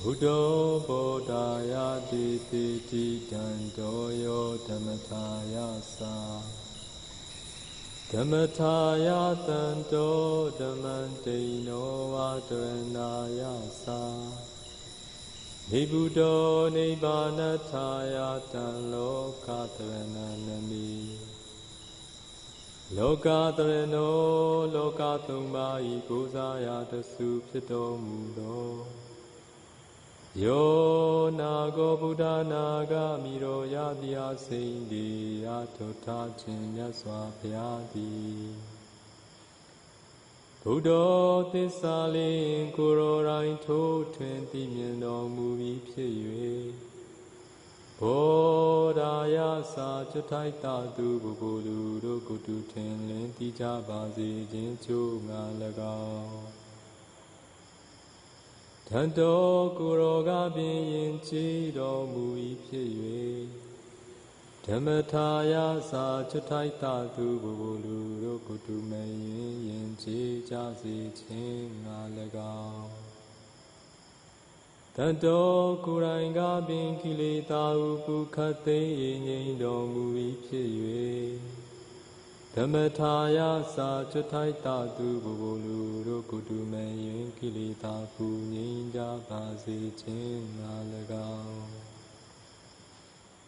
Buddho Bodhaya Diti Dandoyo Dhammataya Sa Dhammataya Dando Dhammantino Adranaya Sa Nibuddho Nibbanataya Lokathrananami Lokathranno Lokathumma Ikosaya Dasu Phito Mudo Yo Nago Buddha Naga Miro Yadya Sindi Atota Chinya Swapyadi Buddha Tissalin Kuro Rain To 20 Mino Muvi Pye Bodhaya Sa Chutai Tatu Bubulu Rokutu Tenlin Tija Bazi Jinchu Ngalagao Tanto Kuroga Bin Chido Mui Pye Dhammataya Sa Chutai Tatu Bubulu Rokutu Mayin Yin Chi Jasi Chin Ngalagao Tanto Kuranga Bin Kilita Upu Kate Yin Do Mui Pye Dhammataya Sa Chutai Tatu Bubulu Rokutu Mayin Kilita Pu Ninja Basi Chin Nalagao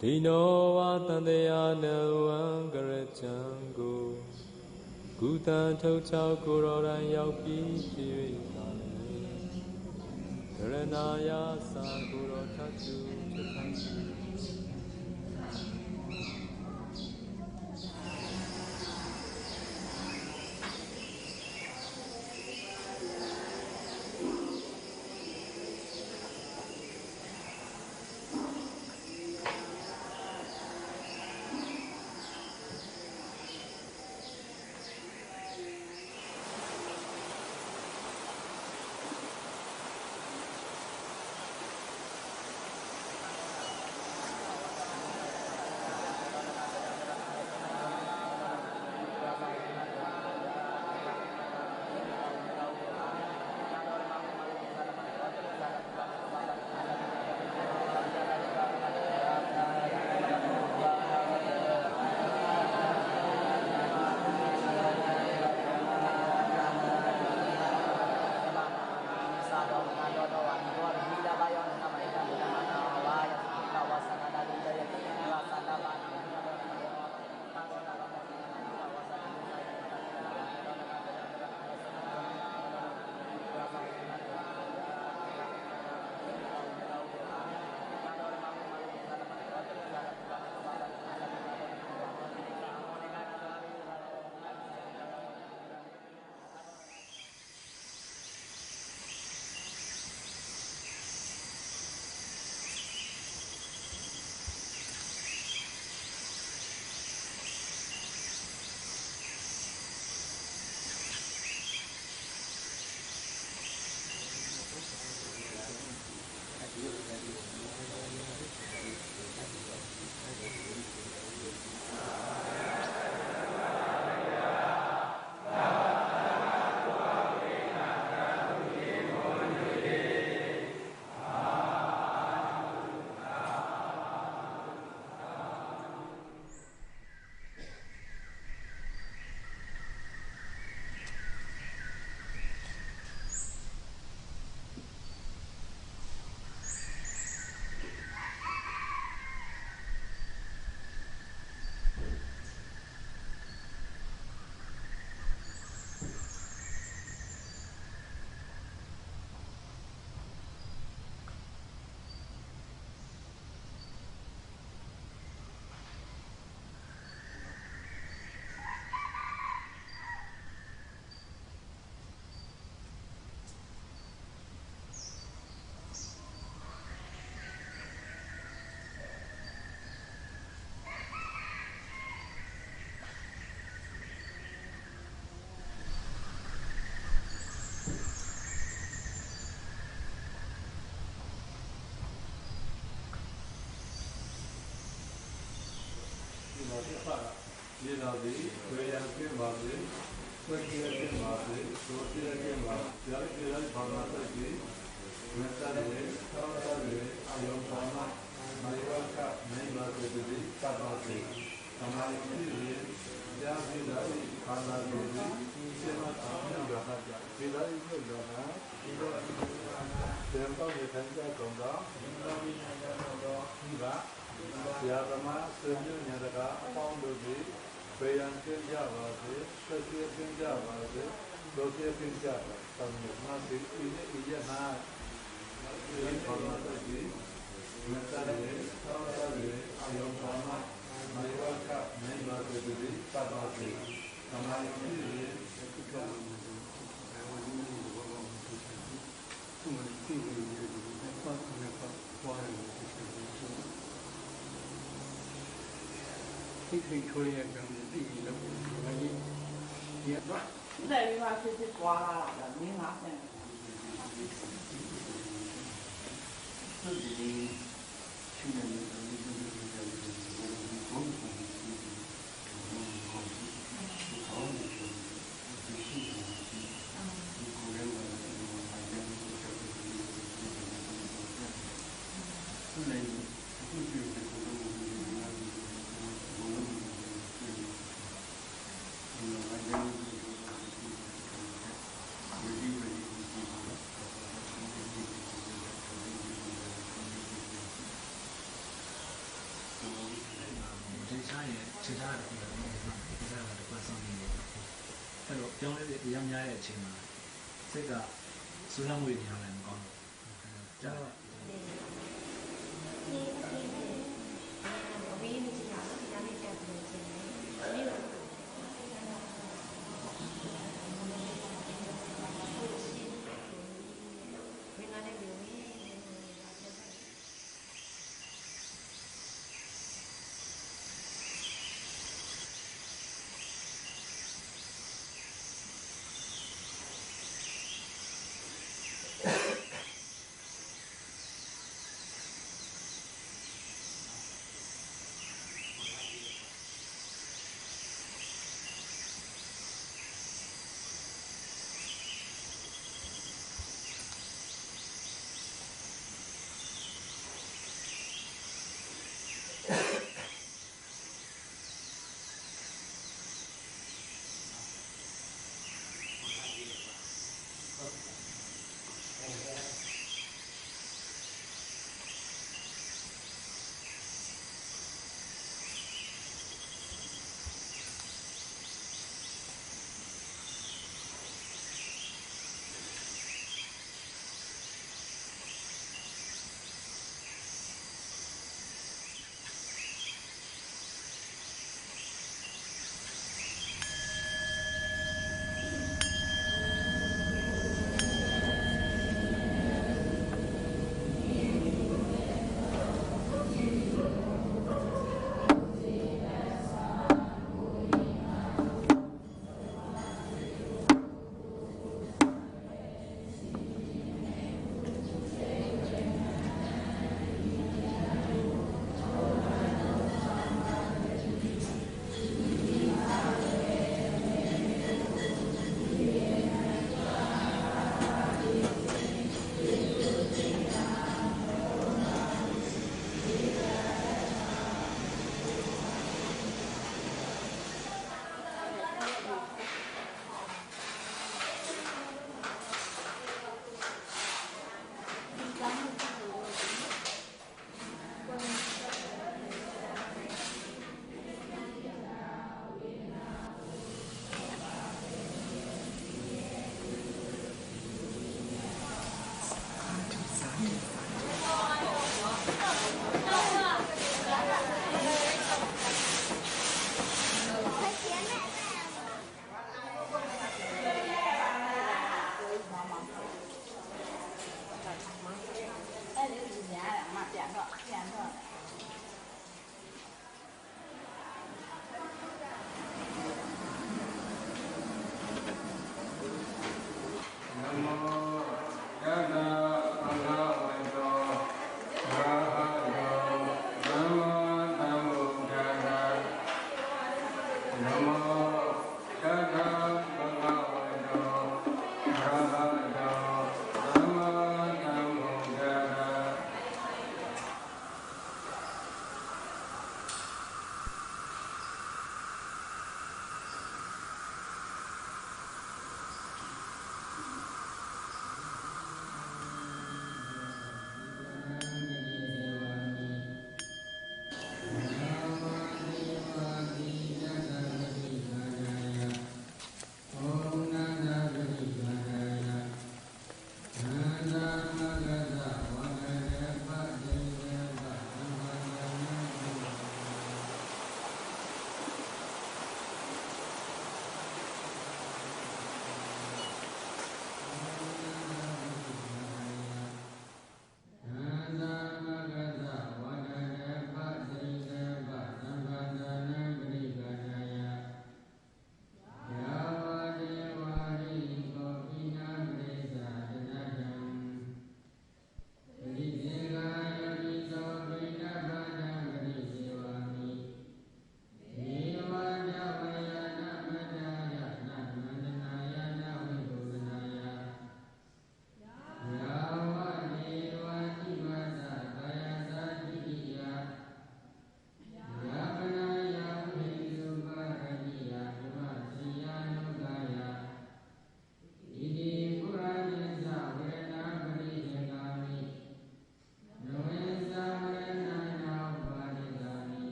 Dino Vatandeya No Angarachango Gutan Tochao Kuroran Yaupi Piri Karanaya Sa Kuro Tatu Chutai ये दादी वेया के बाबे स्वकीय के बाबे सोचिया के बाबे यार के यार भावना की मेहतारे सावधाने आयोग भावना मायवा का नहीं बात है दीदी साबाते हमारे लिए या विदाई खाना दीदी सेवा आपने जाना जा विदाई को जाना सेवा में ठंडा होगा इवा यारमा सेन्यु न्यादका अपाउंड दे बेयान के जावादे सत्य के जावादे लोके के जावा तन्ना से इजे ना ये फरमाता जी मेहतारे सावधाने आयोग भावना मायवा का नहीं बात है दीदी साबाते हमारे लिए Khi thôi là cần gì đâu mà gì vậy đó. Đây là cái quả là miếng hạt này. Trong cái giam nhai ở trên mà sẽ cả số lượng người thì làm con chả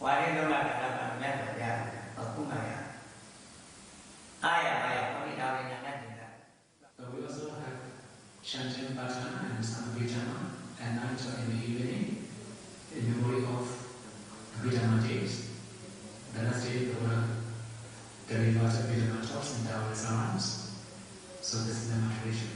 Wali Lola Kata Metta Kumaya. Ayah, only down in the We also have chanting bhajana and Samabhijana at night or in the evening in memory of Abhidhamma days. The last day we will deliver Abhidhamma talks in Taoist arms. So this is the motivation.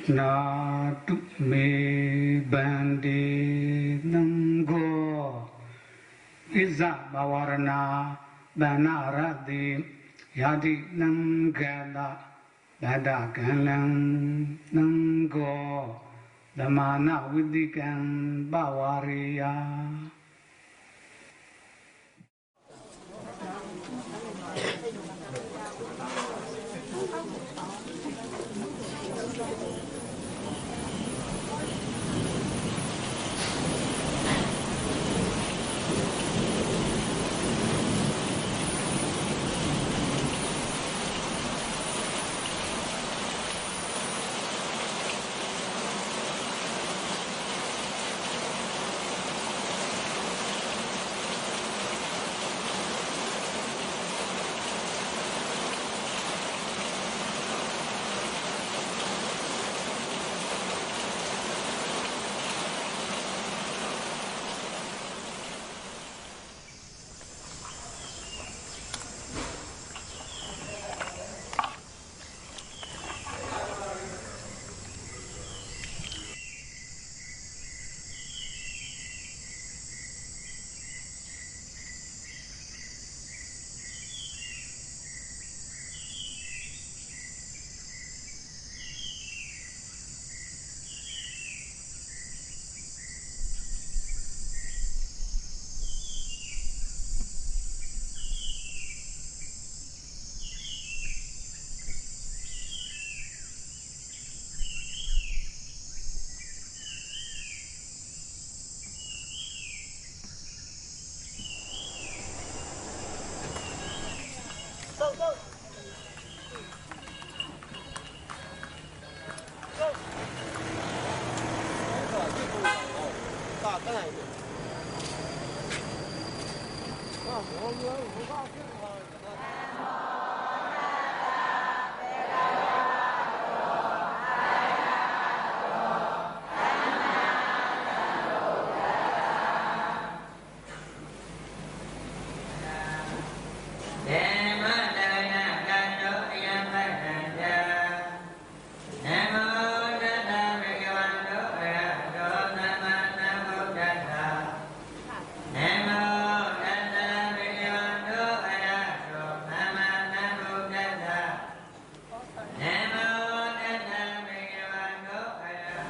Natu me bandi nango Iza bawarna banaradi Yadi nangala Badakalang nango Damana widikan bawariya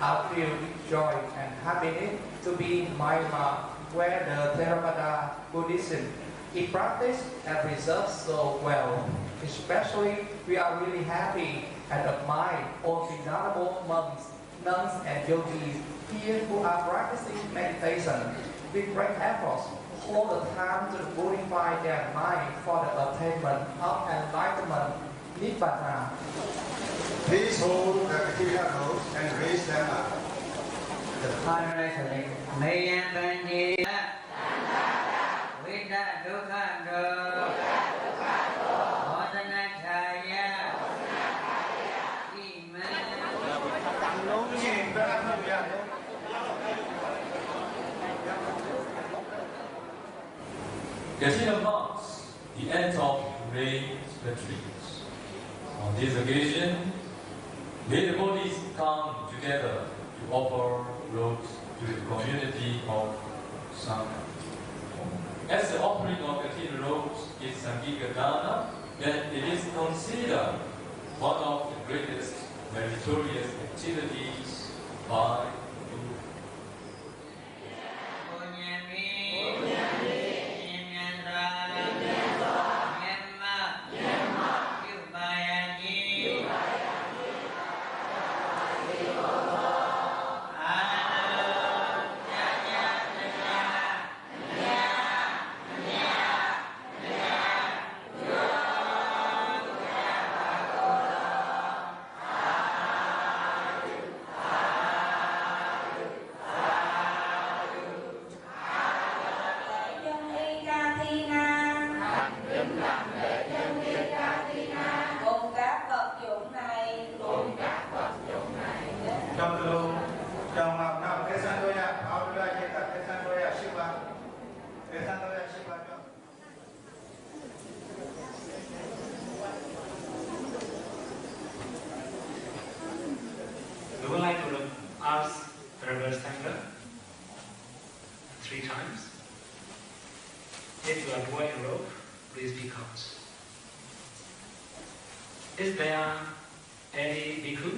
I feel joy and happiness to be in Myanmar, where the Theravada Buddhism is practiced and preserved so well. Especially, we are really happy and admire all the venerable monks, nuns, and yogis here who are practicing meditation with great efforts all the time to purify their mind for the attainment of enlightenment, Nibbana. Please hold the material notes and raise them up. The Parasari Mayambandi Vita Dukkando Modanachaya Katina marks the end of rain retreats. On this occasion, may the bodies come together to offer robes to the community of Sangha. As the offering of Katina robes is Sangika Dana, then it is considered one of the greatest meritorious activities by We would like to ask the reverse Sangha 3 times. If you are wearing a robe, please speak out. Is there any bhikkhu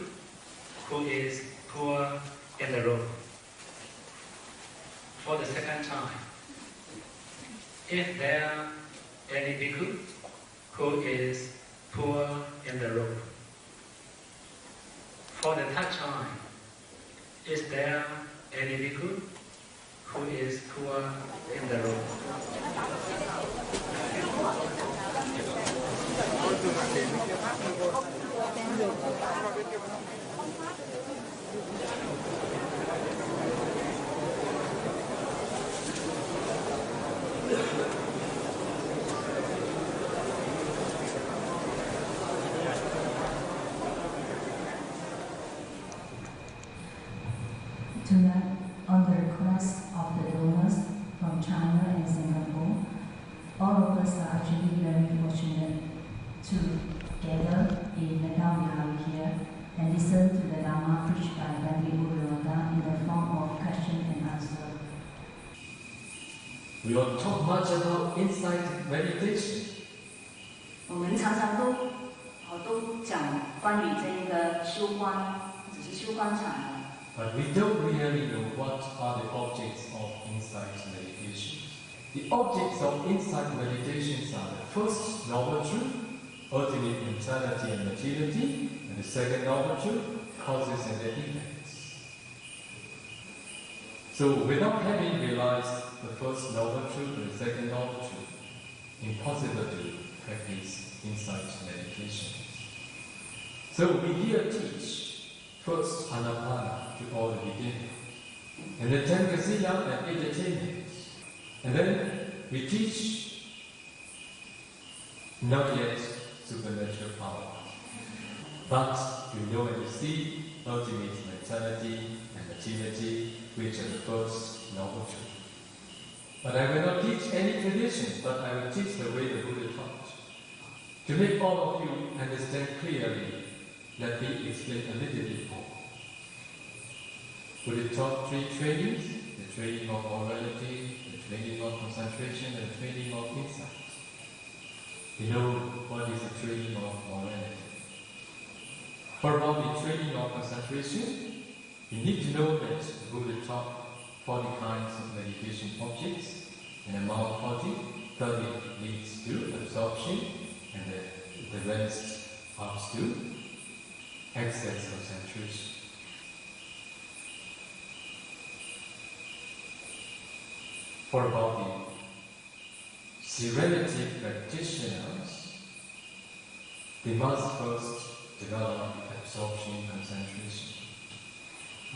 who is poor in the robe? For the second time, if there are any bhikkhu who is poor in the robe? For the third time, is there any bhikkhu who is poor in the robe? Tonight, on the request of the donors from China and Singapore, all of us are actually very fortunate to gather in Medha Vihari here and listen to the Dharma preached by Bhante Buddha in the form of question and answer. We don't talk much about insight meditation. 我们常常都讲关于这个修观，只是修观场合。 But we don't really know what are the objects of insight meditation. The objects of insight meditations are the first noble truth, ultimate neutrality and materiality, and the second noble truth, causes and their effects. So without having realized the first noble truth and the second noble truth, impossible to practice insight meditation. So we here teach first Anapana to all the beginners, and then 10 Kasila and entertainment. And then we teach not yet supernatural power. But you know and you see ultimate mentality and materiality, which are the first noble truth. But I will not teach any tradition, but I will teach the way the Buddha taught. To make all of you understand clearly, let me explain a little bit more. Buddha taught 3 trainings: the training of morality, the training of concentration, and the training of insight. You know what is the training of morality? For about the training of concentration, you need to know that the Buddha taught 40 kinds of meditation objects, and among 40, 30 leads to absorption, and the rest ups to excess concentration. For about the serenity practitioners, they must first develop absorption concentration.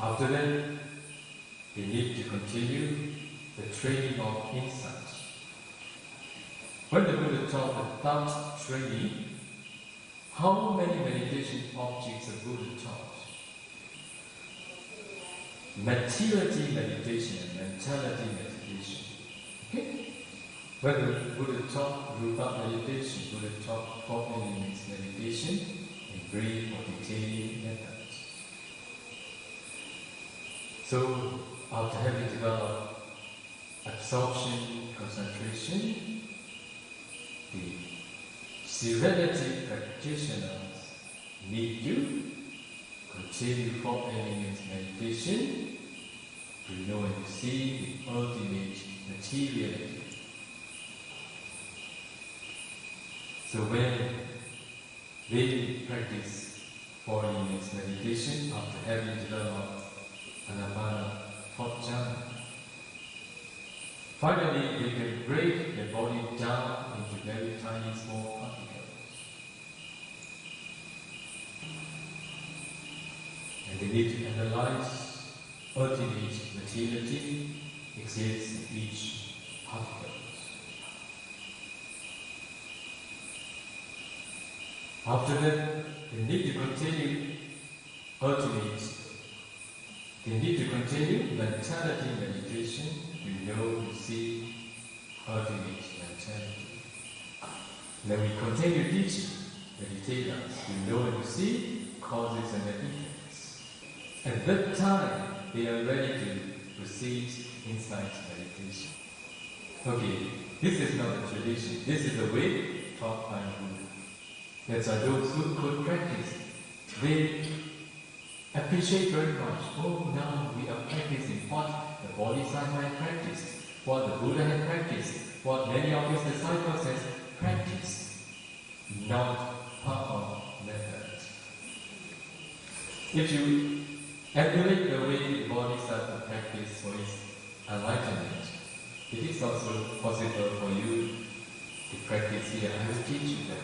After that, they need to continue the training of insight. When the Buddha taught the thought training, how many meditation objects the Buddha taught? Materiality meditation and mentality meditation. Okay? When the Buddha taught Rupa meditation, Buddha taught 4 elements meditation in brief or detailed methods. So, after having developed absorption, concentration, the serenity practitioners need to continue 4 elements meditation to know and to see the ultimate materiality. So when they practice 4 elements meditation after having developed Anapana 4th jhana, finally they can break the body down into very tiny small particles. And they need to analyze ultimate materiality exists in each particle. After that, they need to continue mentality meditation to know, to see ultimate mentality. Then we continue teaching meditators to know and to see causes and effects. At that time, they are ready to proceed insight meditation. Okay, this is not a tradition, this is the way taught by Buddha. That's why those who could practice, they appreciate very much. Oh, now we are practicing what the Bodhisattva had practiced, what the Buddha had practiced, what many of his disciples have practiced, not power method. If you emulate the way the Bodhisattva practiced for his enlightenment, it is also possible for you to practice here. I will teach you that.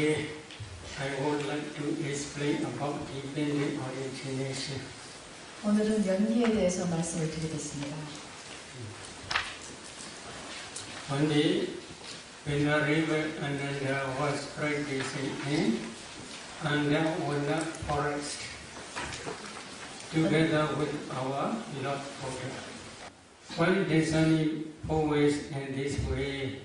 Today, I would like to explain about dependent origination. 오늘은 연기에 대해서 말씀을 드리겠습니다. One day, when a river Ananda was practicing in Andavana forest, together with our Lord Buddha. While discerning always in this way,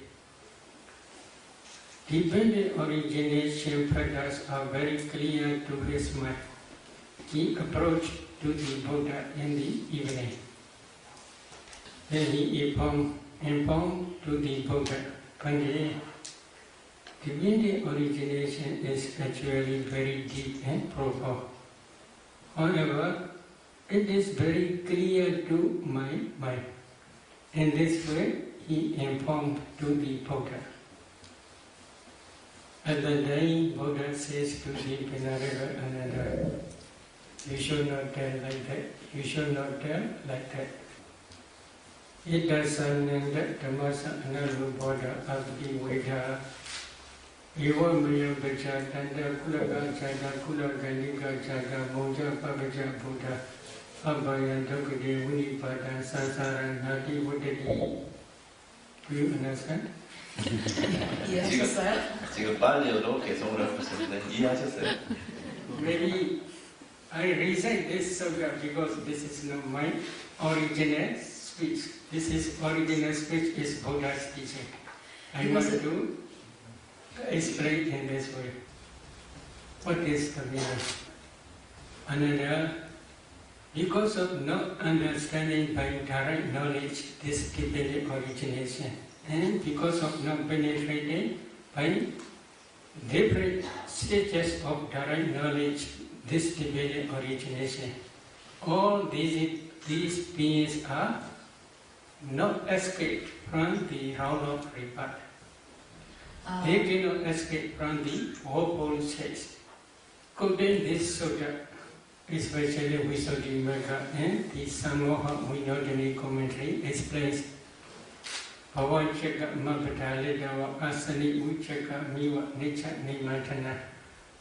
dependent origination factors are very clear to his mind. He approached to the Buddha in the evening. Then he informed to the Buddha, Pandit, dependent origination is actually very deep and profound. However, it is very clear to my mind. In this way, he informed to the Buddha. At the day, Buddha says to the Venerable Ananda, you should not tell like that, you should not tell like that. Itasananda Dhammasa Analuboda Abdi Veda Eva Maya Bacha Tanda Kulaga Chada Kulaga Nika Chada Moja Pabaja Buddha Abhaya Dokade Unipada Sansara Nati Buddhati. Do you understand? 이해하셨어요? 지금 빨리어로 개성을 하셨는데 이해하셨어요? Maybe I recite this sutta because this is not my original speech. This is original speech is Buddha's teaching. I want to explain in this way. What is the meaning? Another, because of not understanding by direct knowledge this dependent origination, and because of not penetrating by different stages of direct knowledge this dependent origination, all these beings are not escape from the round of rebirth. They cannot escape from the fourfold stage. Quoting this sutta, especially Visuddhimagga and the Samoha Vinodani commentary explains Bhavachaka Mabhadalidawa Asani Uchaka Miwa Nicha Nimatana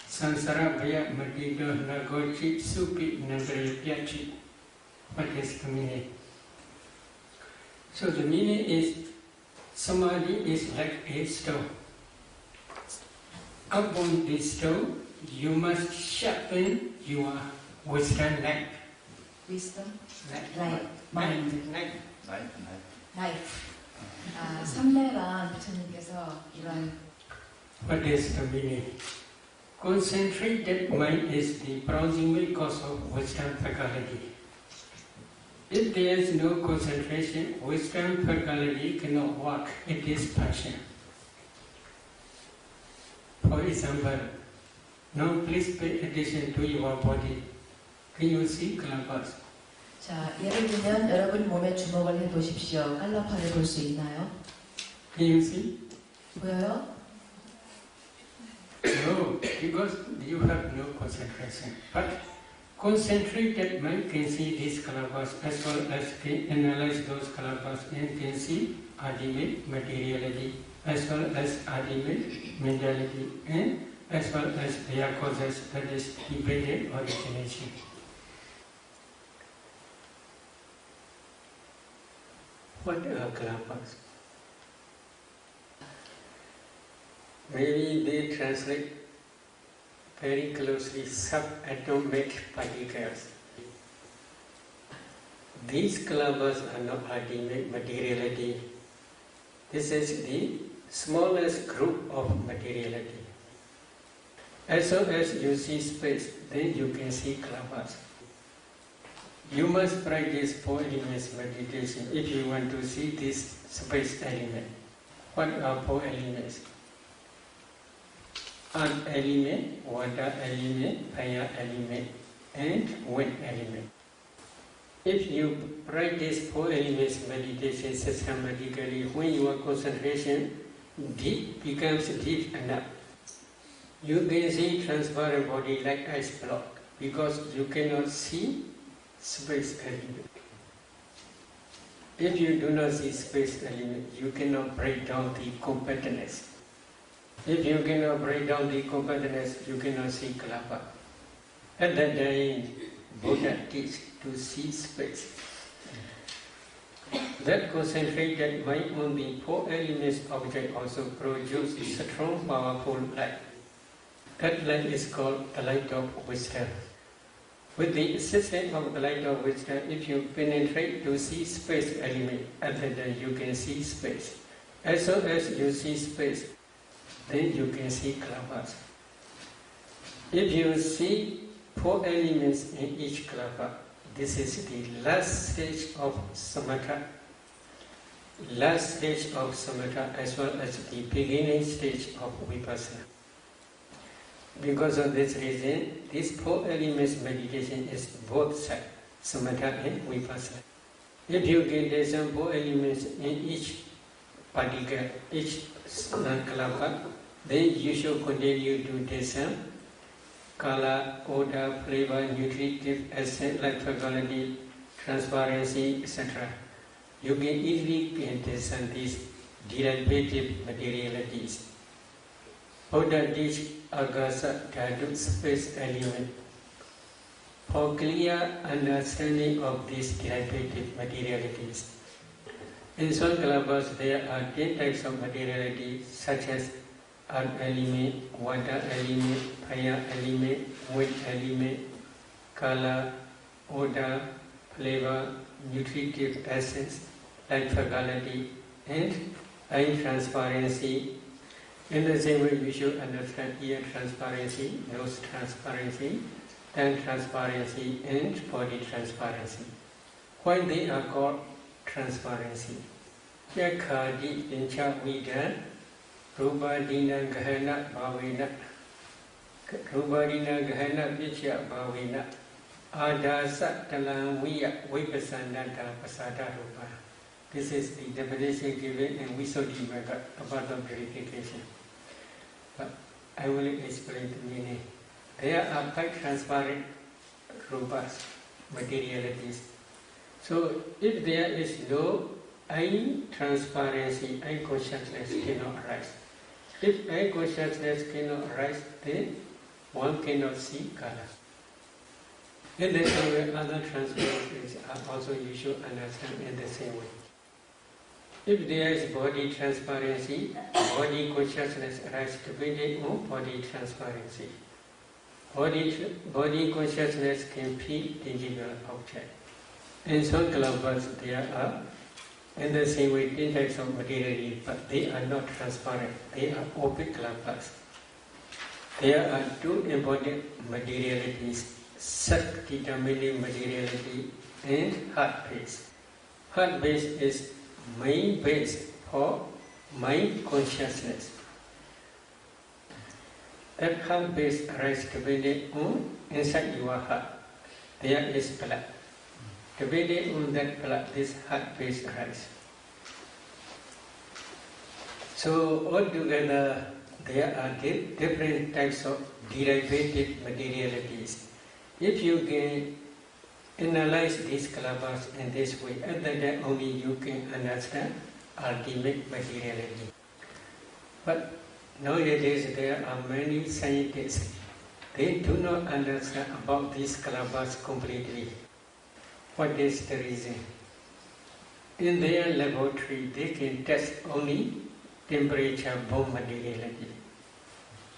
Sansara Bhaya Madida Nagochi Supi Nandri Pyachi. What is the meaning? So the meaning is Samadhi is like a stone. Upon this stone, you must sharpen your wisdom light. Wisdom? Light. Mind. Life. 삼매란 부처님께서 이런 What is the meaning? Concentrated mind is the primary cause of wisdom faculty. If there is no concentration, wisdom faculty cannot work. It is passion. For example, now please pay attention to your body. Can you see calabash? 자, 예를 들면 여러분 몸에 주목을 해보십시오. 깔라파를 볼 수 있나요? Can you see? 보여요? No, because you have no concentration. But concentrated mind can see this calabash as well as can analyze those calabash and can see ultimate materiality as well as ultimate mentality and as well as their causes, that is dependent origination. What are calabash? Maybe they translate very closely subatomic particles. These calabash are not ultimate materiality. This is the smallest group of materiality. As soon as you see space, then you can see calabash. You must practice 4 elements meditation if you want to see this space element. What are 4 elements? Earth element, water element, fire element, and wind element. If you practice 4 elements meditation systematically, when your concentration becomes deep enough, you can see transparent body like ice block because you cannot see space element. If you do not see space element, you cannot break down the compactness. If you cannot break down the compactness, you cannot see kalapa. At that time, Buddha teach to see space. That concentrated mind on the four elements object also produce strong, powerful light. That light is called the light of wisdom. With the assistance of the light of wisdom, if you penetrate to see space element, at that time you can see space. As soon as you see space, then you can see kalapas. If you see four elements in each kalapa, this is the last stage of samatha. Last stage of samatha as well as the beginning stage of vipassana. Because of this reason, this four elements meditation is both sides, samatha and vipassana. If you get some four elements in each particle, each kalapa, then you should continue to discern color, odor, flavor, nutritive, acid, light faculty, transparency, etc. You can easily discern these derivative materialities. Buddha teach Agasa Dhatu space element. For clear understanding of these derivative materialities. In some kalapas there are 10 types of materialities such as earth element, water element, fire element, wood element, color, odor, flavor, nutritive essence, light faculty, and eye transparency. In the same way, you should understand ear transparency, nose transparency, tongue transparency, and body transparency. Why they are called transparency? Yakhadi Incha Vida, Rubadina Gahana Bhavina, Rubadina Gahana Vicha Bhavina, Adasa Talamwiya Vipasanata Pasada Rupa. This is the definition given in Visuddhimagga about the purification. But I will explain the meaning. There are 5 transparent rupas, materialities. So if there is no eye transparency, eye consciousness cannot arise. If eye consciousness cannot arise, then one cannot see color. In the same way, other transparencies are also you should understand in the same way. If there is body transparency, body consciousness arises depending on body transparency. Body consciousness can feel tangible object. In some kalapas there are, in the same way, 10 types of materiality, but they are not transparent. They are opaque kalapas. There are 2 important materialities, Sat determining materiality and heart base. Heart base is main base for mind consciousness. That heart base arises depending on inside your heart. There is blood. Depending on that blood, this heart base arises. So altogether, there are different types of derivative materialities. If you can analyze these kalapas in this way, at that time only you can understand ultimate materiality. But nowadays there are many scientists, they do not understand about these kalapas completely. What is the reason? In their laboratory they can test only temperature bomb materiality.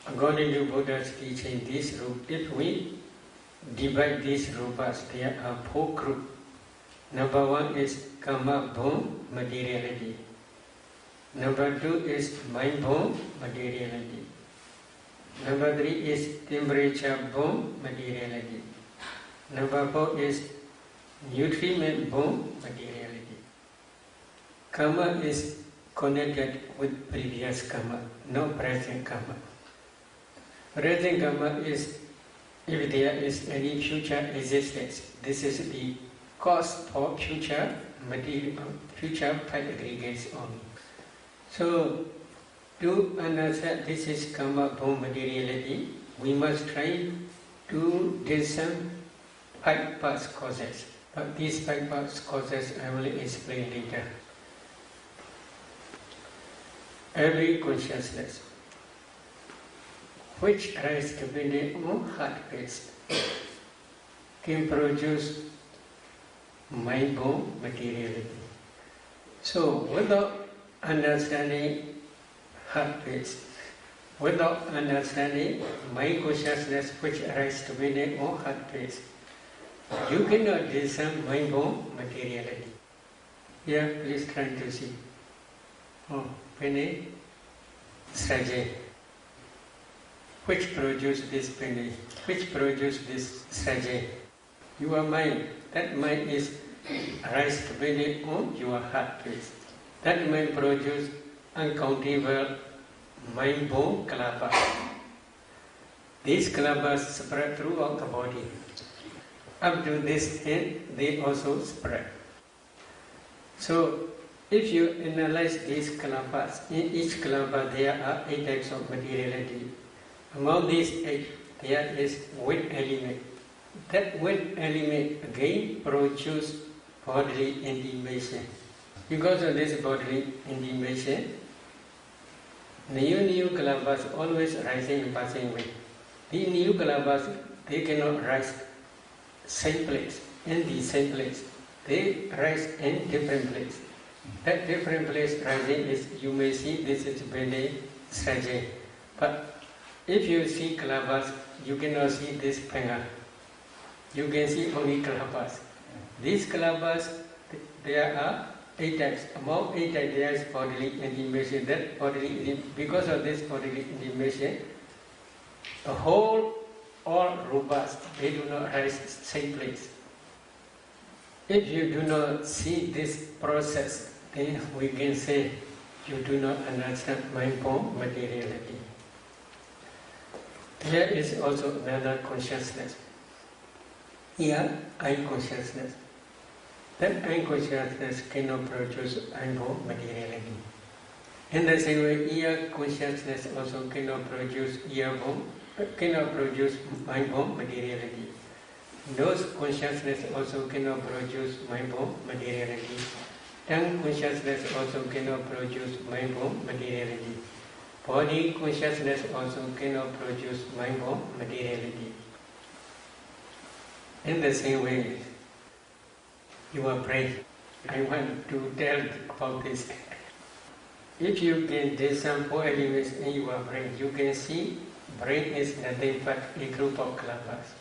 According to Buddha's teaching, this group, if we divide these rupas, there are 4 groups. Number 1 is karma born materiality. Number 2 is mind born materiality. Number 3 is temperature born materiality. Number 4 is nutriment born materiality. Karma is connected with previous karma, no present karma. Present karma is if there is any future existence. This is the cause for future material, future 5 aggregates only. So, to understand this is karma born materiality, we must try to discern 5 past causes. But these 5 past causes I will explain later. Every consciousness, which arise depending on heart pace, can produce mind-born materiality. So, without understanding heart pace, without understanding mind consciousness which arises depending on heart pace, you cannot discern mind-born materiality. Here, please try to see. Penny, Sraje. Which produce this penny? Which produce this Sraje? Your mind. That mind is arise depending on your heart pace. That mind produce uncountable mind-born kalabas. These kalabas spread throughout the body. Up to this end, they also spread. So, if you analyze these kalabas, in each kalabas there are 8 types of materiality. Among these 8, there is wind element. That wind element again produces bodily intimation. Because of this bodily intimation, new kalabas always rising and passing away. These new kalabas, they cannot rise same place, in the same place. They rise in different place. That different place rising is, you may see this is Bene Sraje. But if you see kalabas, you cannot see this panga. You can see only kalabas. These kalabas, there are 8 types. Among 8 types, there is bodily intimation. That bodily, because of this bodily intimation, the whole, all robust, they do not rise same place. If you do not see this process, then we can say you do not understand mind-born materiality. There is also another consciousness. Here, I consciousness. That I consciousness cannot produce mind-born materiality. In the same way, ear consciousness also cannot produce mind-born materiality. Nose consciousness also cannot produce mind-born materiality. Tongue consciousness also cannot produce mind-born materiality. Body consciousness also cannot produce mind-born materiality. In the same way, your brain, I want to tell about this. If you can discern 4 elements in your brain, you can see brain is nothing but a group of kalabas.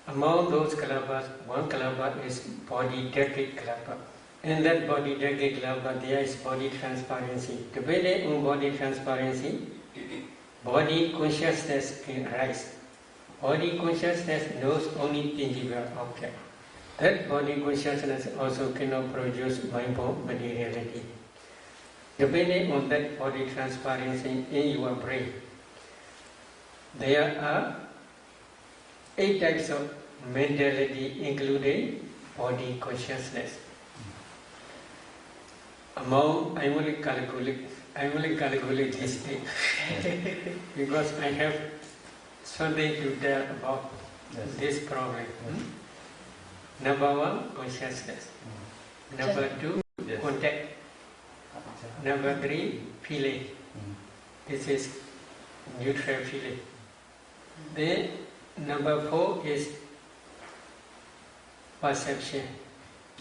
Among those kalabas, one kalaba is body decade kalaba. In that body decade kalaba, there is body transparency. Depending on body transparency, body consciousness can rise. Body consciousness knows only tangible object. That body consciousness also cannot produce mind-born materiality. Depending on that body transparency in your brain, there are 8 types of mentality, including body consciousness. Among, I will calculate this thing because I have something to tell about this problem. Number 1, consciousness. Number 2, contact. Number 3, feeling. This is neutral feeling. Then number 4 is perception.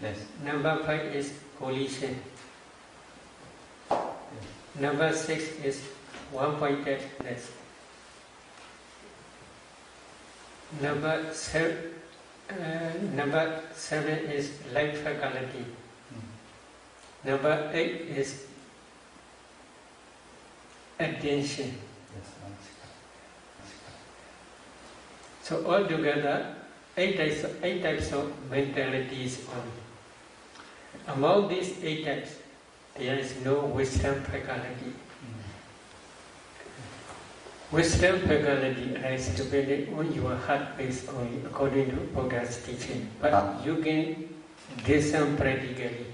Yes. Number 5 is volition. Number 6 is one-pointedness. Number 7 is life faculty. Number 8 is attention. So altogether, 8 types of mentalities only. Among these 8 types, there is no wisdom faculty. Wisdom faculty is dependent on your heart pace only, according to Buddha's teaching. But you can discern practically.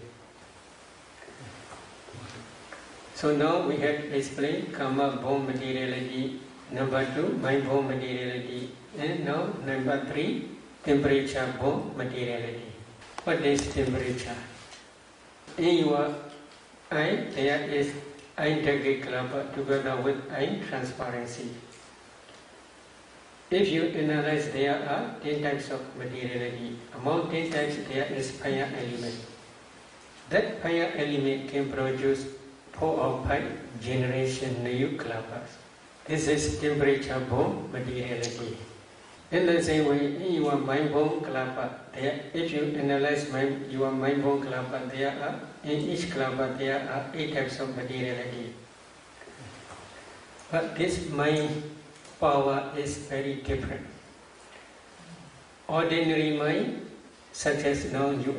So now we have explained karma-born materiality. Number 2, mind-born materiality. And now number 3, temperature-born materiality. What is temperature? In your eye, there is eye integrate kalaba together with eye transparency. If you analyze, there are 10 types of materiality. Among 10 types, there is fire element. That fire element can produce 4 or 5 generation new clappers. This is temperature-borne materiality. In the same way, in your mind-borne clapper, if you analyze your mind-borne clapper, in each clapper there are 8 types of materiality. But this mind power is very different. Ordinary mind, such as now you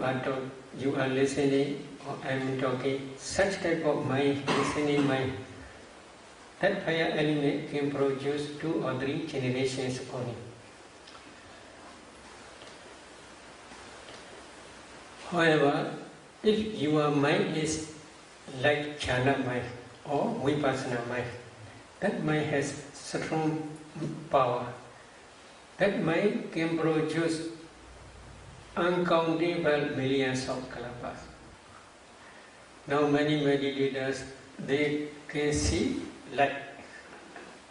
are listening or I am talking, such type of mind, listening mind, that fire element can produce 2 or 3 generations only. However, if your mind is like jhana mind or vipassana mind, that mind has strong power. That mind can produce uncountable millions of kalpas. Now many meditators, they can see light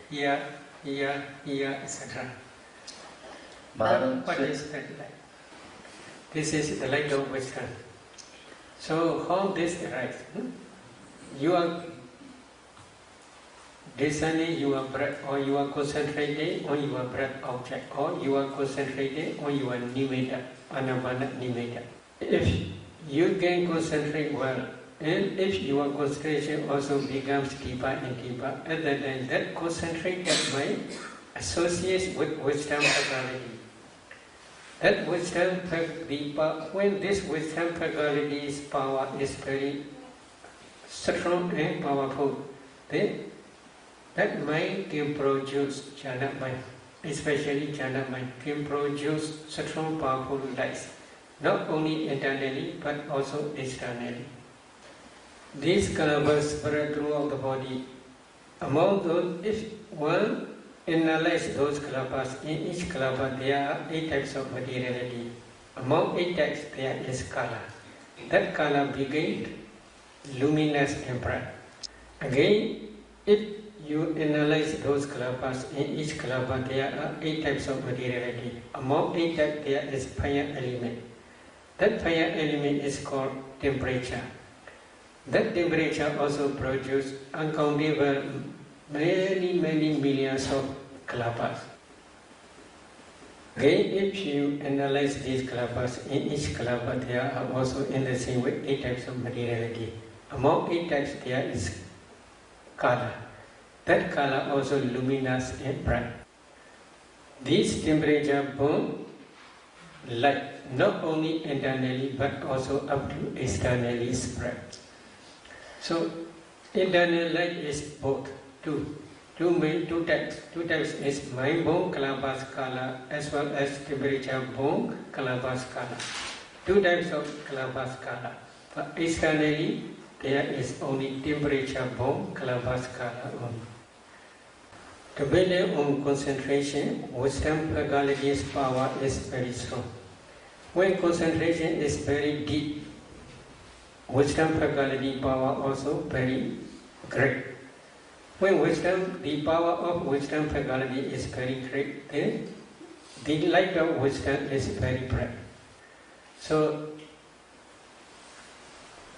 here, etc. What is that light? This is the light of wisdom. So how this arises? You are discerning your breath, or you are concentrating on your breath object, or you are concentrating on your nimitta, anapana nimitta. If you can concentrate well, and if your concentration also becomes deeper and deeper, at that time that concentrated mind associates with wisdom faculty. That wisdom faculty, when this wisdom faculty's power is very strong and powerful, then that mind can produce jhana mind, especially jhana mind, can produce strong powerful lights, not only internally but also externally. These kalpas spread throughout the body. Among those, if one analyzes those kalpas, in each kalpa there are 8 types of materiality. Among 8 types there is kala. That kala begins luminous and bright. Again, if you analyze those kalpas, in each kalpa there are 8 types of materiality. Among 8 types there is fire element. That fire element is called temperature. That temperature also produces uncountable many millions of kalpas. Again, if you analyze these kalpas, in each kalpa there are also in the same way 8 types of materiality. Among 8 types there is kala. That kala also luminous and bright. These temperature burn light not only internally but also up to externally spread. So internal light is both two types. 2 types is mind-borne kalapas kala as well as temperature-borne kalapas kala. 2 types of kalapas kala. But externally there is only temperature-borne kalapas kala only. Depending on concentration, wisdom faculty's power is very strong. When concentration is very deep, wisdom faculty power also very great. When the power of wisdom faculty is very great, then the light of wisdom is very bright. So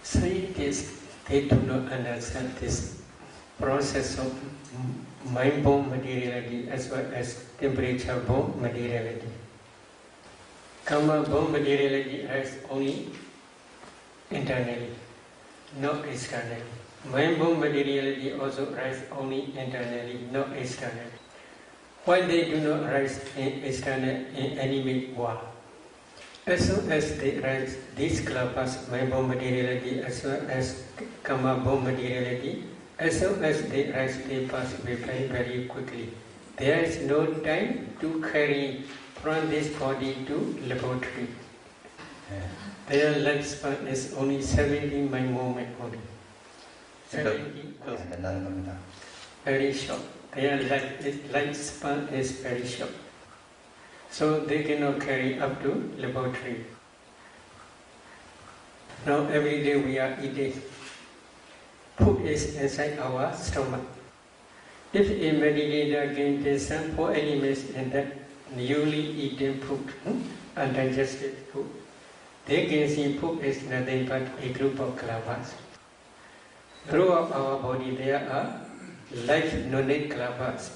scientists, they do not understand this process of mind-borne materiality as well as temperature-borne materiality. Karma-borne materiality is only internally, not externally. Mind-borne materiality also arises only internally, not externally. Why they do not arise in external in animate world? As soon as they arise, these kalpas, mind-borne materiality as well as karma-borne materiality, as soon as they arise, they pass away very quickly. There is no time to carry from this body to laboratory. Their lifespan is only 70 moment only. 70 very short. Their lifespan is very short. So they cannot carry up to laboratory. Now every day we are eating. Food is inside our stomach. If a meditator gains the some 4 elements in that newly eaten food, undigested food, they can see food is nothing but a group of kalapas. Throughout our body there are life-knowing kalapas.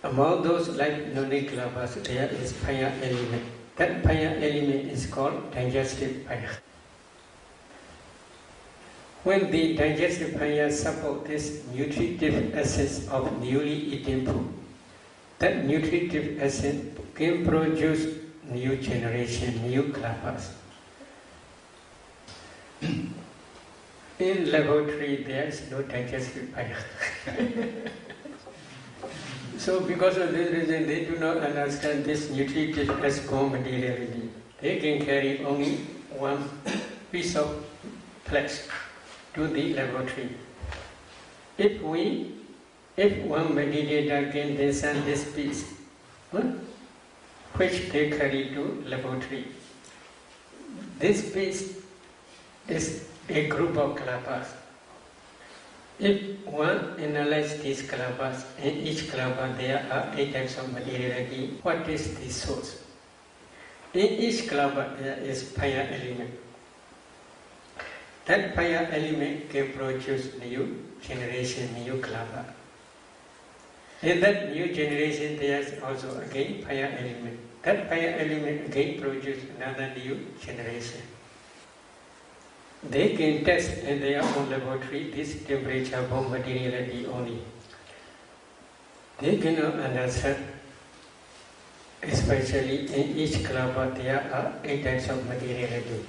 Among those life-knowing kalapas there is fire element. That fire element is called digestive fire. When the digestive fire supports this nutritive essence of newly eaten food, that nutritive essence can produce new generation, new kalapas. In laboratory, there is no digestive fire. So because of this reason, they do not understand this nutritive as co-materiality. They can carry only one piece of flesh to the laboratory. If one meditator can discern this piece, which they carry to laboratory, this piece is a group of kalapas. If one analyzes these kalapas, in each kalapa there are 8 types of materiality. What is the source? In each kalapa there is fire element. That fire element can produce new generation, new kalapa. In that new generation there is also again fire element. That fire element again produces another new generation. They can test in their own laboratory this temperature bomb materiality only. They cannot understand, especially in each kalapa there are 8 types of materiality,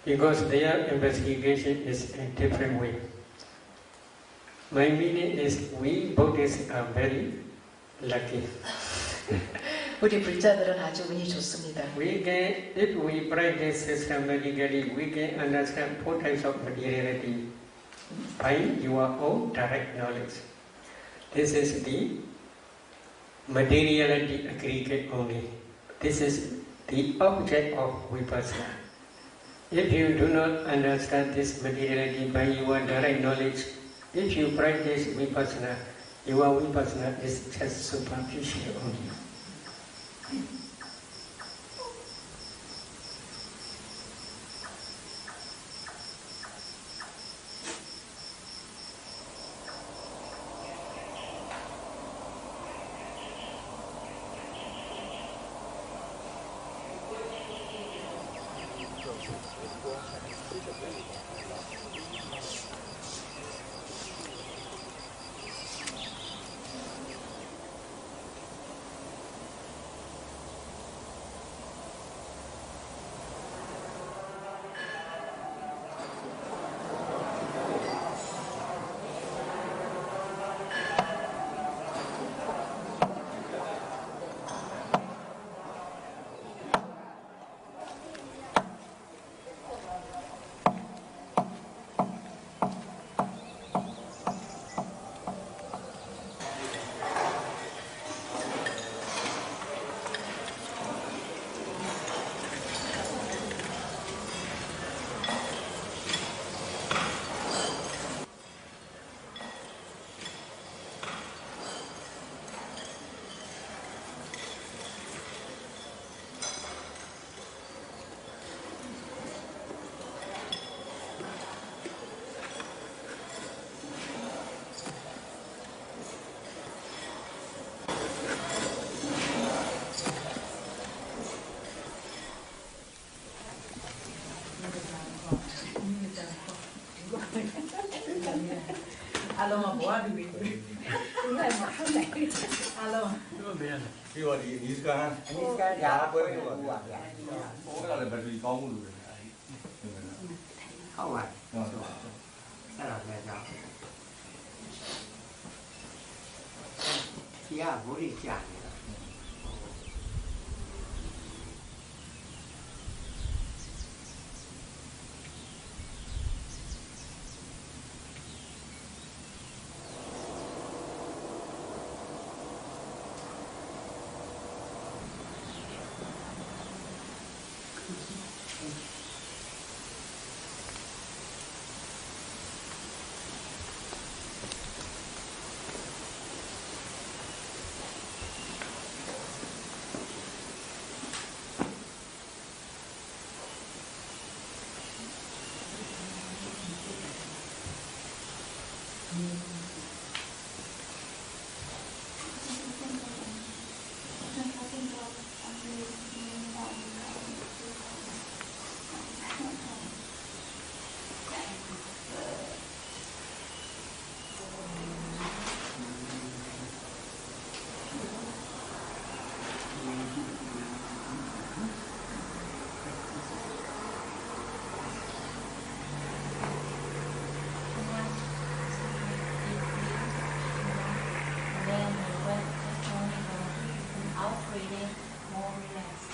because their investigation is in different way. My meaning is we Buddhists are very lucky. 우리 불자들은 아주 운이 좋습니다. We can, if we practice systematically, we can understand 4 types of materiality by your own direct knowledge. This is the materiality aggregate only. This is the object of vipassana. If you do not understand this materiality by your direct knowledge, if you practice vipassana, your vipassana is just superficial only. Alo bố đi bị này mà không này alo đi vào đi ska dạ với cái là bởi vì có một người không à sao là mẹ cháu chị à bố đi chả breathing more relaxed.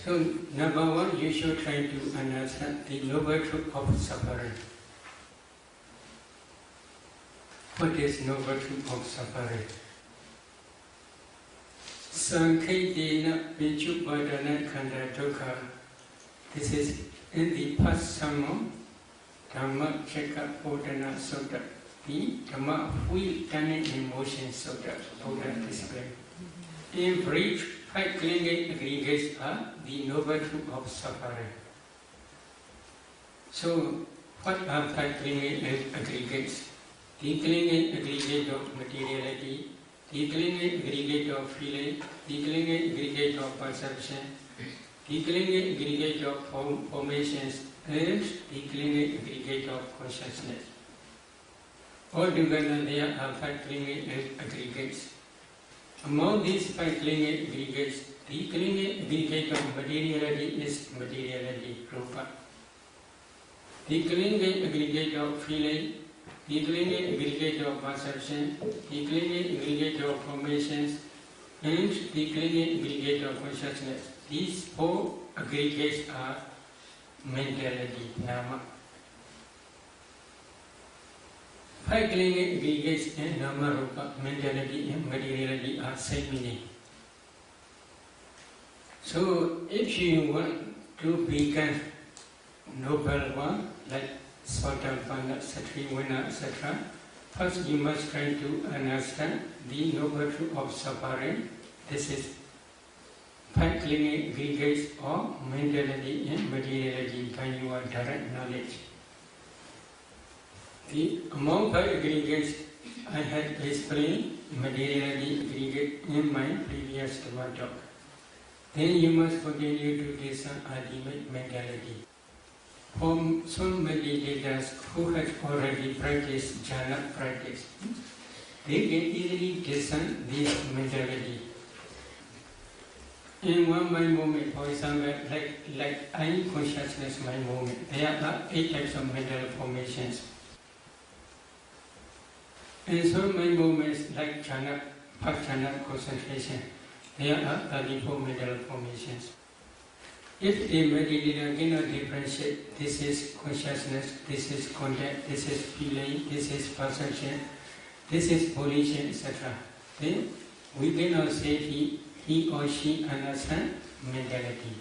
So, number one, you should try to understand the noble truth of suffering. What is noble truth of suffering? Sankhaitena Vichuppadana Khanda Dukkha. This is in the past sermon, Dhamma Chekka Bodhana Sutta, the Dhamma Wheel Turning Emotion Sutta, Buddha explained. In brief, 5 clinging aggregates are the noble truth of suffering. So, what are 5 clinging aggregates? The clinging aggregate of materiality, the clinging aggregate of feeling, the clinging aggregate of perception, the clinging aggregate of formations, and the clinging aggregate of consciousness. Altogether, there are 5 clinging aggregates. Among these 5 clinging aggregates, the clinging aggregate of materiality is materiality, rupa. The clinging aggregate of feeling, the clinging aggregate of perception, the clinging aggregate of formations, and the clinging aggregate of consciousness. These 4 aggregates are mentality, nama. 5 clinging aggregates in nama, rupa, mentality and materiality are same meaning. So, if you want to become noble one, like Sotapanna, Satriwana, etc., first you must try to understand the noble truth of suffering. This is 5 clinging aggregates of mentality and materiality by your direct knowledge. Among 5 aggregates, I had explained materiality aggregate in my previous talk. Then you must continue to discern ultimate mentality. For some meditators who have already practiced jhana practice, they can easily discern this mentality. In one mind moment, for example, like I consciousness mind moment, there are 8 types of mental formations. In some mind moments, like jhana, past jhana concentration, there are 34 mental formations. If a meditator cannot differentiate, this is consciousness, this is contact, this is feeling, this is perception, this is volition, etc., then we cannot say he or she understands mentality.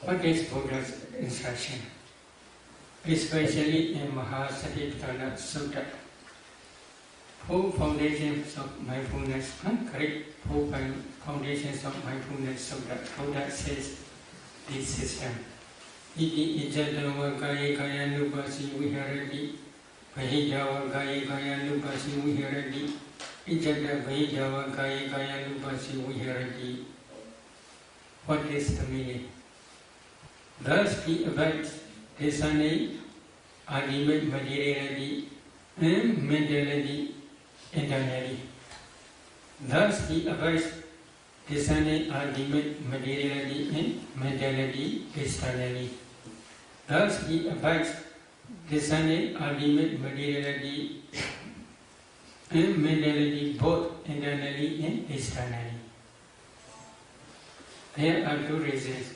What is Buddha's instruction? Especially in Mahasatipatthana Sutta, 4 foundations of mindfulness, correct? 4 foundations of mindfulness Sutta. Buddha says this system. Iti ijadava kaya kaya nupasi viharati Vahijava Gaya Gaya Lupasi Vihirati, Ijata Vahijava Gaya Gaya Lupasi Vihirati. What is the meaning? Thus he abides descending ultimate materiality and mentality internally. Thus he abides descending ultimate materiality and mentality externally. Thus he abides descending ultimate materiality and mentality both internally and externally. There are two reasons.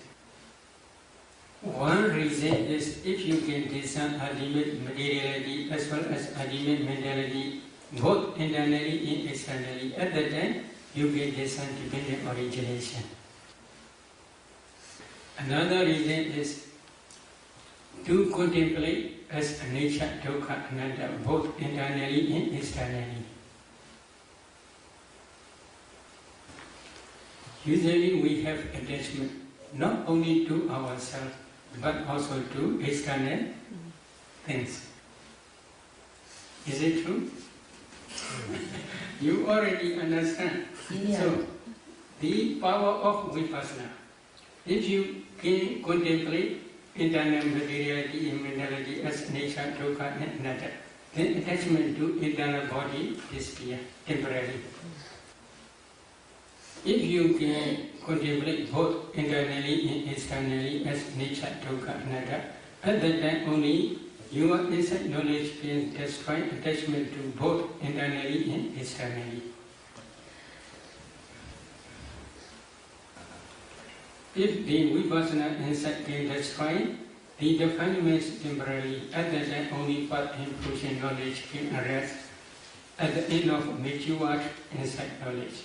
One reason is if you can discern ultimate materiality as well as ultimate mentality both internally and externally, at that time you can discern dependent origination. Another reason is to contemplate as anicca, dukkha, anatta both internally and externally. Usually we have attachment not only to ourselves but also to external things. Is it true? You already understand. Yeah. So, the power of vipassana. If you can contemplate internal materiality and mentality as anicca, dukkha, and anatta, then attachment to internal body disappears temporarily. If you can contemplate both internally and externally as anicca, dukkha, anatta, at that time only your inside knowledge can destroy attachment to both internally and externally. If the vipassana insight can destroy the defilements temporarily, at that time only path and fruition knowledge can arise at the end of matured insight knowledge.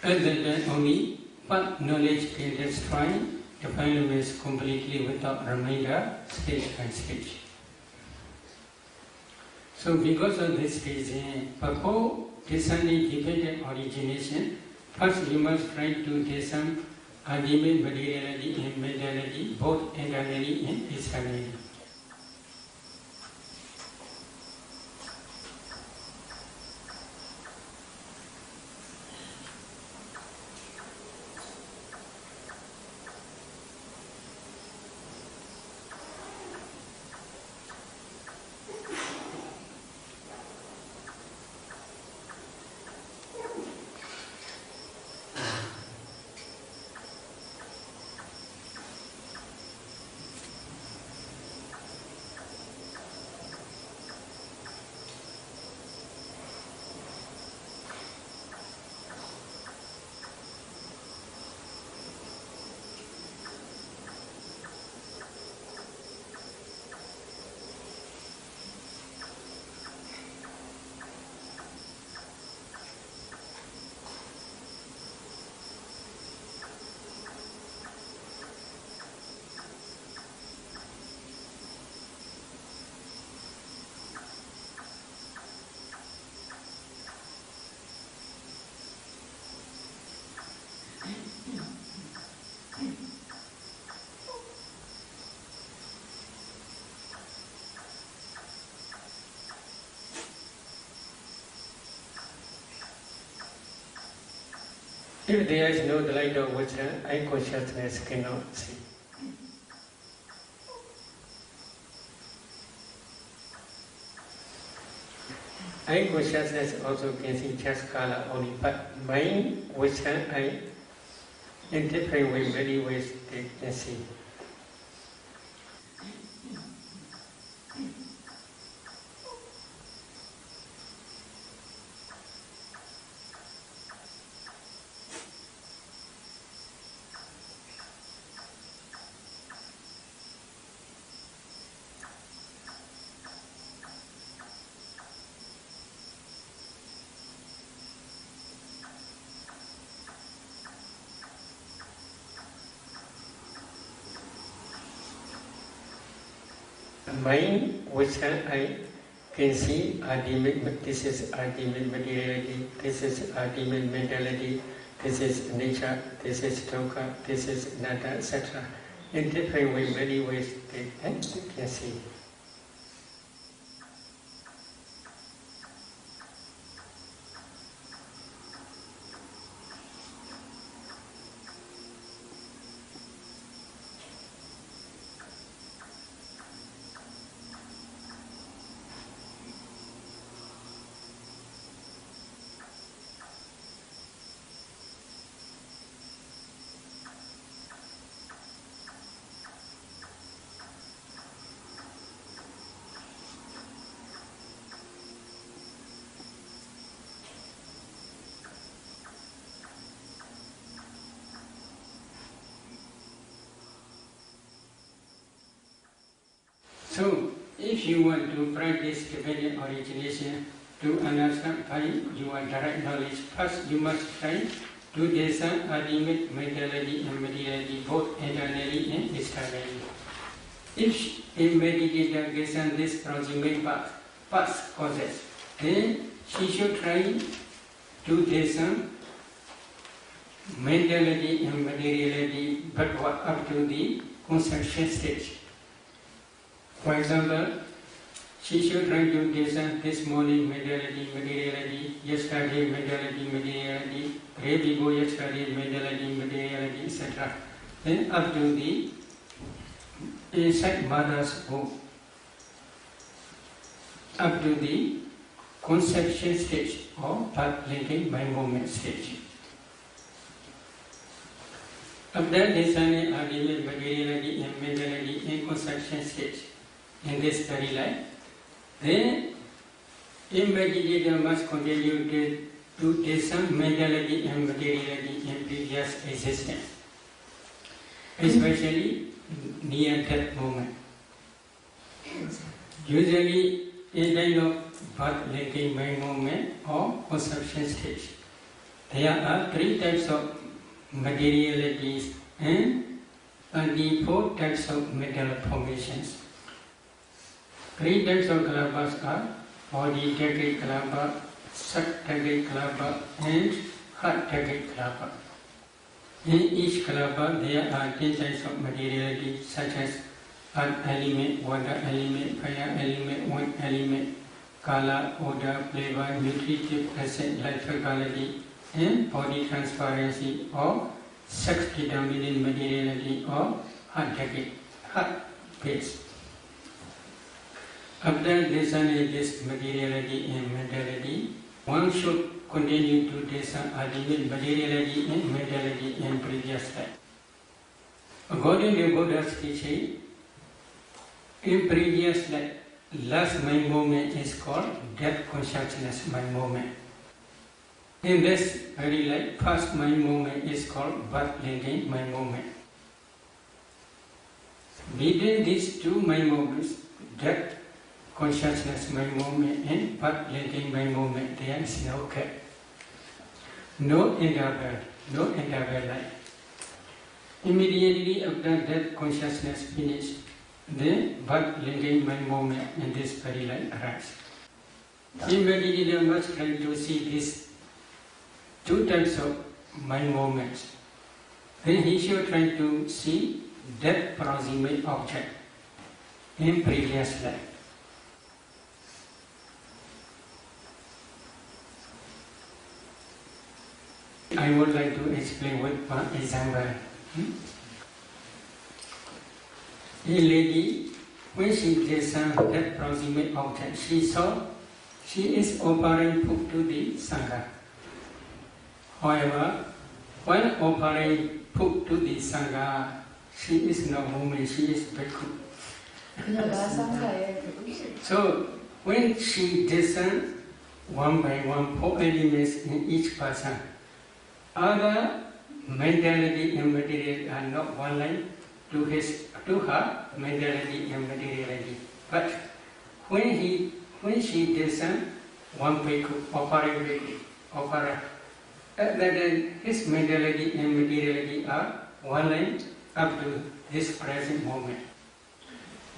At that time only path knowledge can destroy defilements completely without remainder, stage by stage. So because of this reason, before discerning dependent origination, first you must try to discern ultimate materiality and mentality both internally and externally. If there is no delight of wisdom, eye consciousness cannot see. Eye consciousness also can see just color only, but mind, wisdom, eye, in different ways, many ways they can see. Mind, wisdom, I can see ultimate, this is ultimate materiality, this is ultimate mentality, this is nature, this is dukkha, this is anatta, etc. In different ways, many ways they can see. you want to practice dependent origination to understand by your direct knowledge, first you must try to discern ultimate mentality and materiality both internally and externally. If a meditator discerns this proximate past causes, then she should try to discern mentality and materiality but up to the conception stage. For example, she should try to discern this morning mentality, materiality, yesterday mentality, materiality, day before yesterday mentality, materiality, etc. Then up to the inside mother's womb, up to the conception stage or path linking by movement stage. After discerning ultimate materiality and mentality in conception stage in this very life, then a meditator must continue to discern mentality and materiality in previous existence, especially near death moment. Usually a kind of path linking by movement or conception stage. There are 3 types of materialities and 24 types of mental formations. 3 types of kalabas are body decade kalapa, sat decade kalapa, and heart decade kalapa. In each kalapa there are 10 types of materiality such as earth element, water element, fire element, wind element, color, odor, flavor, nutritive acid, life quality, and body transparency or sex determining materiality or heart base. After discerning this materiality and mentality, one should continue to discern ultimate materiality and mentality in previous life. According to Buddha's teaching, in previous life, last mind moment is called death consciousness mind moment. In this very life, first mind moment is called birth linking mind moment. Between these 2 mind moments, death consciousness mind moment and birth linking mind moment, there is no gap, no interval life. Immediately after death consciousness finished, then birth linking mind moment in this very life arises. The meditator must try to see these 2 types of mind moments. Then he should try to see death proximate object in previous life. I would like to explain with one example. A lady, when she discerned that proximate object, she saw she is offering food to the Sangha. However, while offering food to the Sangha, she is no woman, she is bhikkhu. So, when she discerned one by one 4 elements in each person, other mentality and materiality are not one line to her mentality and materiality. But when she discerned one bhikkhu, offering bhikkhu, then his mentality and materiality are one line up to this present moment.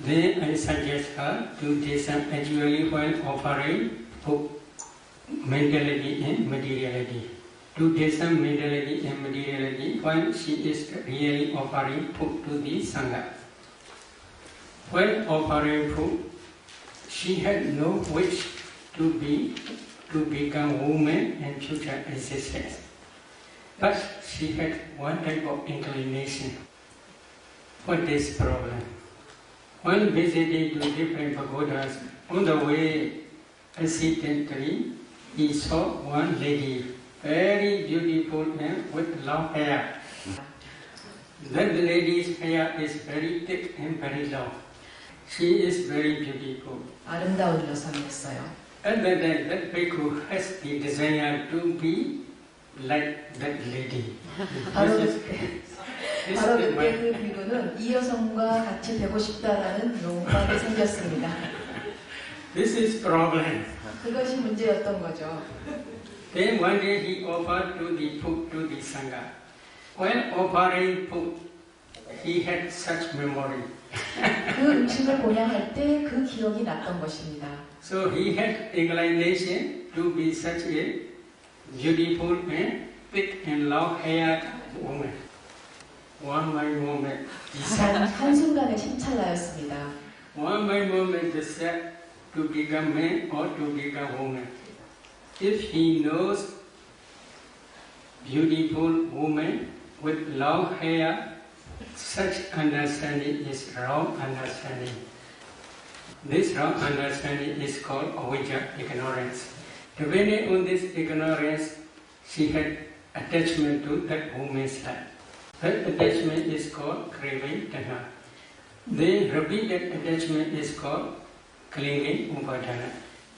Then I suggest her to discern actually while offering mentality and materiality. To discern mentality and materiality while she is really offering food to the Sangha. While offering food, she had no wish to become woman in future existence. But she had one type of inclination. What is the problem? When visiting to different pagodas, on the way, accidentally, he saw one lady, very beautiful and with long hair. That lady's hair is very thick and very long. She is very beautiful. 아름다운 여성이었어요. And then that bhikkhu has the desire to be like that lady. 바로 그때 그 비구는 이 여성과 같이 되고 싶다라는 욕망이 생겼습니다. This is problem. 그것이 문제였던 거죠. Then one day he offered to the food to the Sangha. While offering food, he had such memory. 그 음식을 보양할 때 그 기억이 났던 것입니다. So he had inclination to be such a beautiful and thick and long-haired woman. One by moment, he said. 한순간의 심찰라였습니다. One by moment, he said to become man or to become woman. If he knows beautiful woman with long hair, such understanding is wrong understanding. This wrong understanding is called avijja, ignorance. Depending on this ignorance, she had attachment to that woman's life. That attachment is called craving, tanha. Then repeated attachment is called clinging, upadana.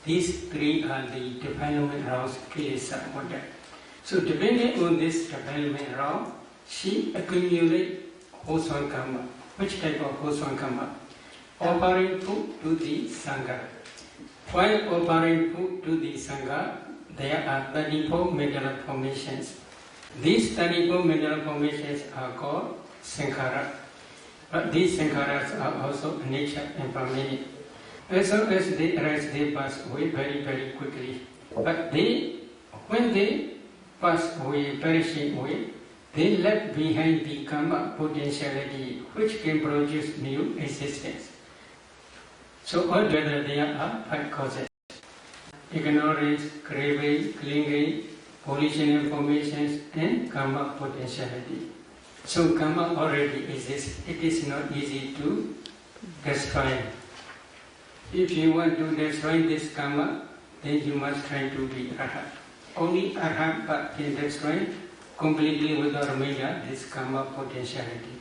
These three are the defilement rounds, kilesa, order. So depending on this defilement round, she accumulates wholesome karma. Which type of wholesome karma? Offering food to the Sangha. While offering food to the Sangha, there are 34 mineral formations. These 34 mineral formations are called sankhara. But these sankharas are also nature and permanent. As soon as they arise, they pass away very, very quickly. But when they pass away, perishing away, they left behind the karma potentiality which can produce new existence. So altogether there are 5 causes. Ignorance, craving, clinging, volitional formations, and karma potentiality. So karma already exists. It is not easy to destroy. If you want to destroy this karma, then you must try to be arhat. Only arhat can destroy completely without remainder this karma potentiality.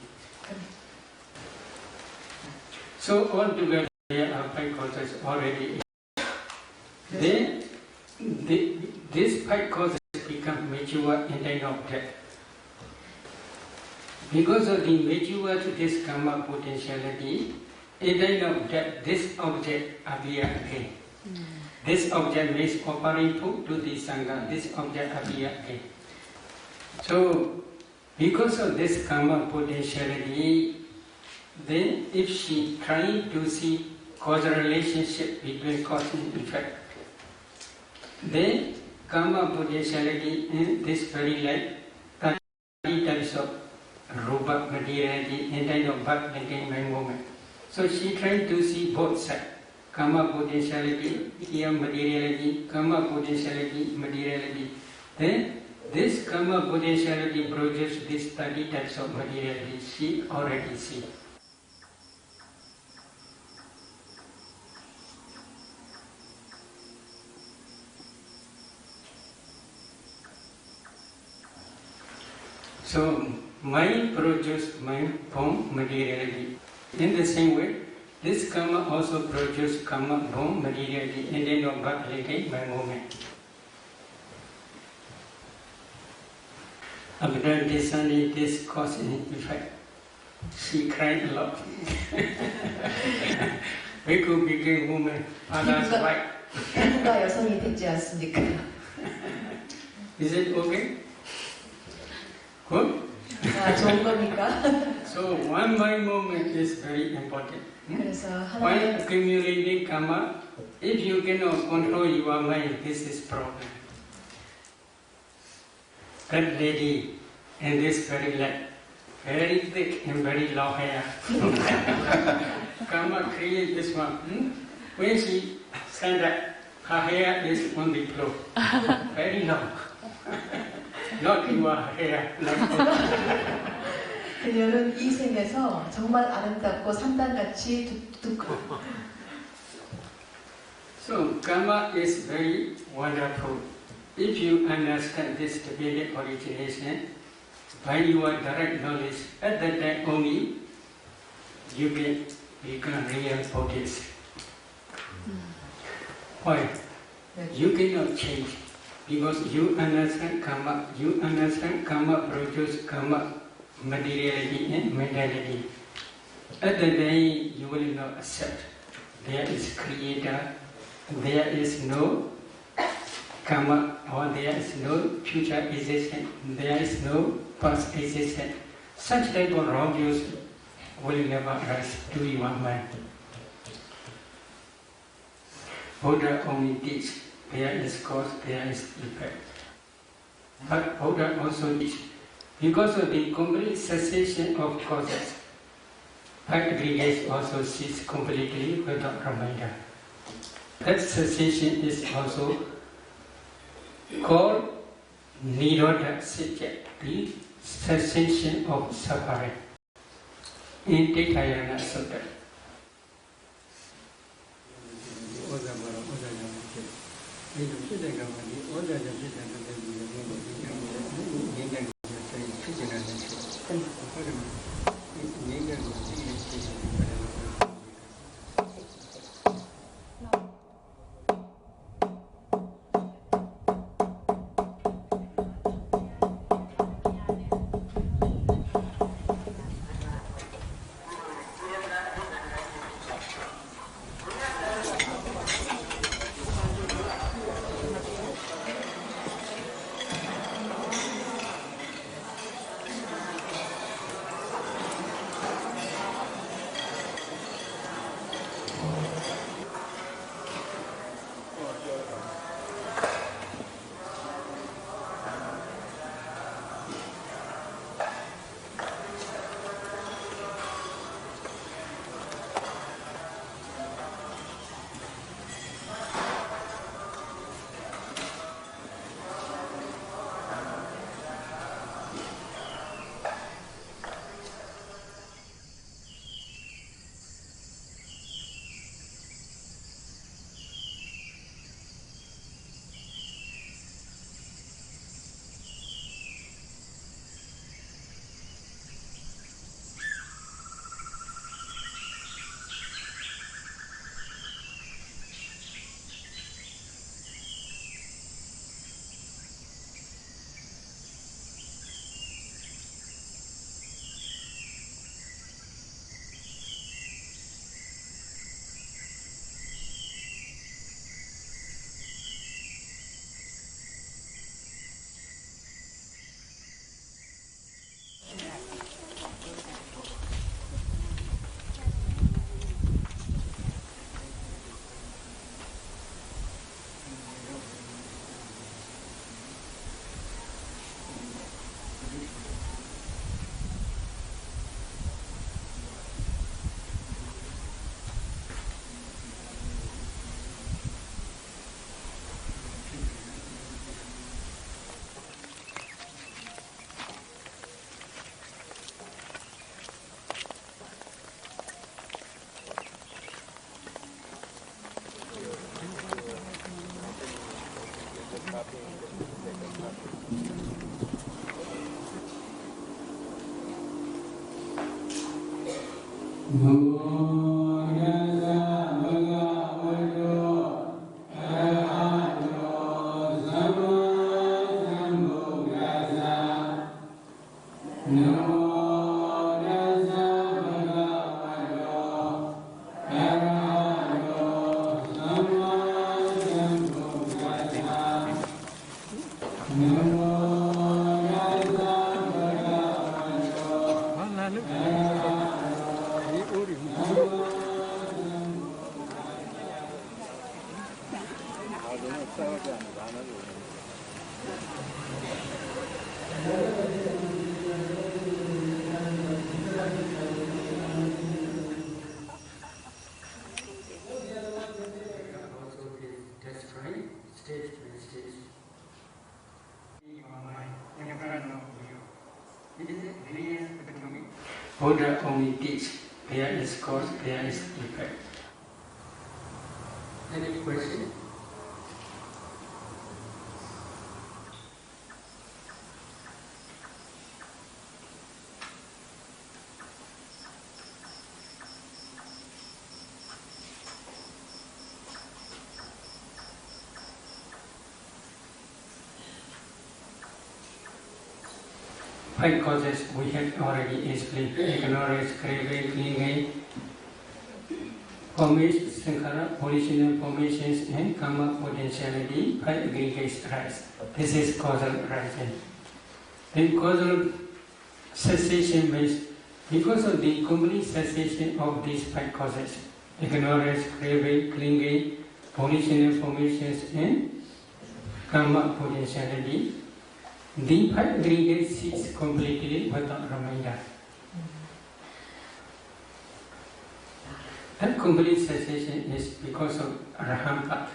So altogether there are 5 causes already. Then these 5 causes become mature in time of death. Because of the mature to this karma potentiality, in time of death, this object appears again. This object means offering food to the Sangha, this object appears again. So, because of this karma potentiality, then if she tries to see causal relationship between cause and effect, then karma potentiality in this very life, 30 types of rupa materiality in time of birth and time moment. So she tried to see both sides, karma potentiality, here materiality, karma potentiality, materiality. Then this karma potentiality produces these 30 types of materiality she already sees. So mind produces mind from materiality. In the same way, this karma also produces karma from materiality and then of birth again by moment. After discerning this cause and effect, she cried a lot. Bhikkhu became woman, others wife. 부부가 여성이 됐지 않습니까? Is it okay? Good? 아, 좋은 겁니까? So one mind movement is very important. 그래서 While 하나의 accumulating karma, if you cannot control your mind, this is problem. That lady in this very life, very thick and very long hair. Karma create this one. When she stand up, her hair is on the floor, very long. Not your hair. 그녀는 이 생에서 정말 아름답고 산단같이 두껍고. So karma is very wonderful. If you understand this dependent origination, by your direct knowledge, at that time only you can become real Buddhist. Why? You cannot change because you understand karma produces karma, materiality and mentality. At that day you will not accept there is creator there is no karma or there is no future existence, there is no past existence. Such type of wrong views will never rise to your mind. Buddha only teach there is cause, there is effect. But Buddha also teach because of the complete cessation of causes, aggregates also cease completely without reminder. That cessation is also called Nirodha Satya, the cessation of suffering. In Tikayana Sutta. Buddha only teach there is cause, there is effect. Any question? Five causes we have already explained: ignorance, craving, clinging, homage, sankhara, volitional formations, and karma potentiality, 5 aggregates arise. This is causal arising. Then causal cessation means because of the complete cessation of these 5 causes, ignorance, craving, clinging, volitional formations, and karma potentiality, the 5 aggregates cease completely without remainder. That complete cessation is because of Arahant.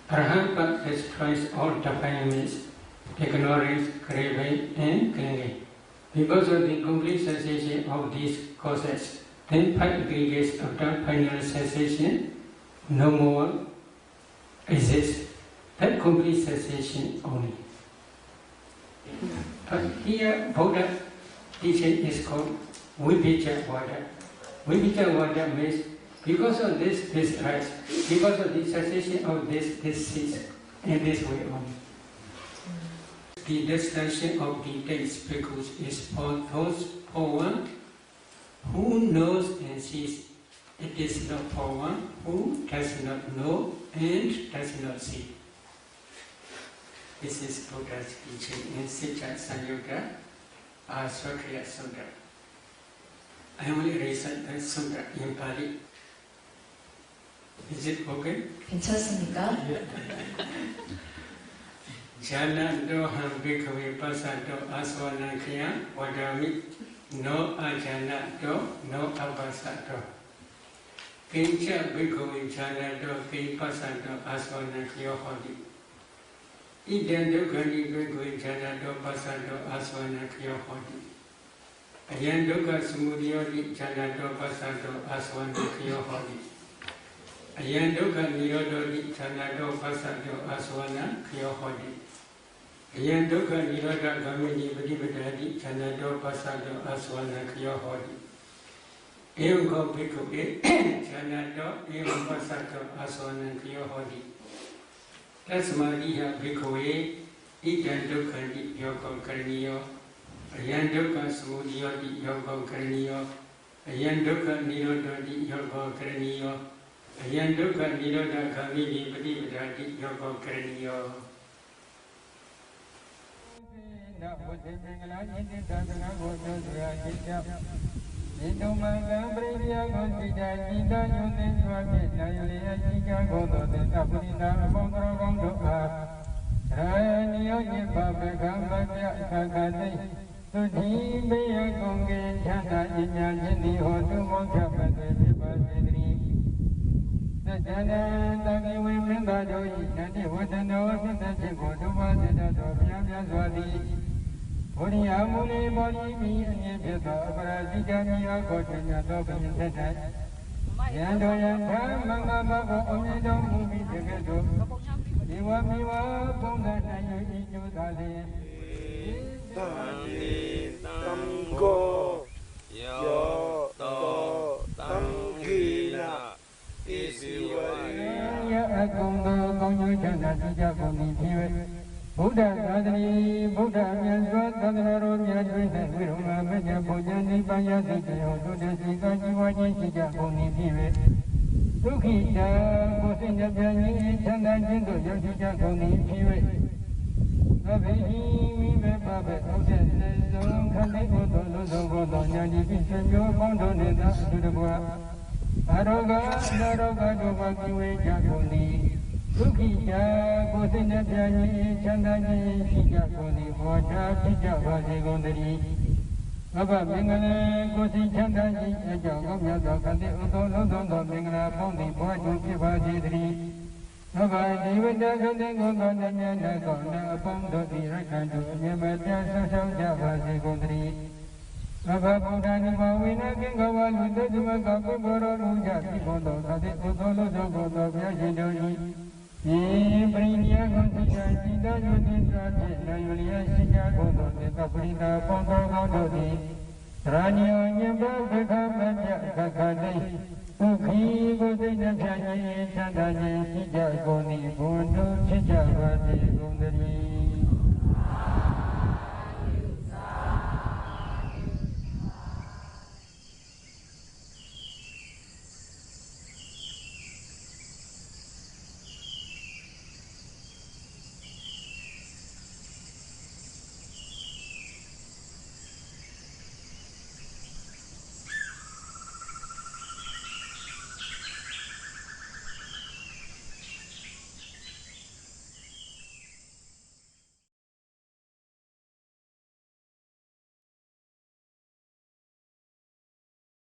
Arahant destroys all defilements, ignorance, craving, and clinging. Because of the complete cessation of these causes, then 5 aggregates after final cessation no more exist. That complete cessation only. But here Buddha teaching is called Vibhijavada. Vibhijavada means because of this rise, because of the cessation of this cease, in this way only. The destruction of the 10 bhikkhus is for one who knows and sees. It is not for one who does not know and does not see. This is Buddha's teaching in Sicca Sanyutta Aswakriya Sutta. I only recite that sutta in Pali. Is it okay? 괜찮습니까? Janado ham bhikkhave pasato aswanakya vadami no ajanato no apasato. Kincha bhikkhave janado ki pasato aswanakya hodi. Idam dukkani bhikkhave janado pasato aswanakya hodi. Ayam dukkha samudayoti janado pasato aswanakya hodi. Ayam dukkha nirodhoti janado pasato aswanakya hodi. Ayam dukkha nirodha gamini padipadati janado pasato aswanakya hodi. Evam ko bhikkhave janado evam pasato aswanakya hodi. Tasmadiha bhikkhave idam dukkhanti yogam karaniyo. Ayam dukkha samudayoti yogam karaniyo. Ayam dukkha nirodhoti yogam karaniyo. Ayam dukkha nirodha gamini padipadati yogam karaniyo. Buddha Gadri, Buddha Myaswa, Tadraro, Myaswa, Viruma, Menya, Bojani, Payati, Desi, Kajiwaji, Sija, Kuni, Pive, Tukita, Kosinja, Pyani, Chanda, Jindo, Yasija, Kuni, Pive, Abehi, Vive, Babe, Oden, Zon, Kali, Odo, Lozo, Godo, Nyani, Pisanjo, Kondo, Neda, Sudabua, Aroga, Naroga, Doba, Kiwe, Jakuni, Tukita, Kosinja, Pyani, Chanda, Sija, Kuni, Boja, Sija, Vasi, Gondari, Baba, Mingale, Kosi, Chanda, Sija, Gomya, Kali, Odo, Lozo, Mingala, Pondi, Boju, Kiva, Jidri, Baba, Divida, Kali, Gondo, Nyana, Gonda, Pondo, Dirakandu, Nyamata, Sasha, Vasi, Gondari, Baba, Buddhani, Mawina, Kingawa, Luda, Kapu, Boro, Luja, Kibondo, Kali, Odo, Lozo, Gondo, Yajidori, Priya Gonja, Sida, Yudhindra, Yulia, Sija, Gondo, Kaprina, Pondo, Gondo, Rania, Nyamba, Kakamaja, Kakadai, Ukhi, Godina, Chanda, Sija, Goni, Bondo, Sija, Vati,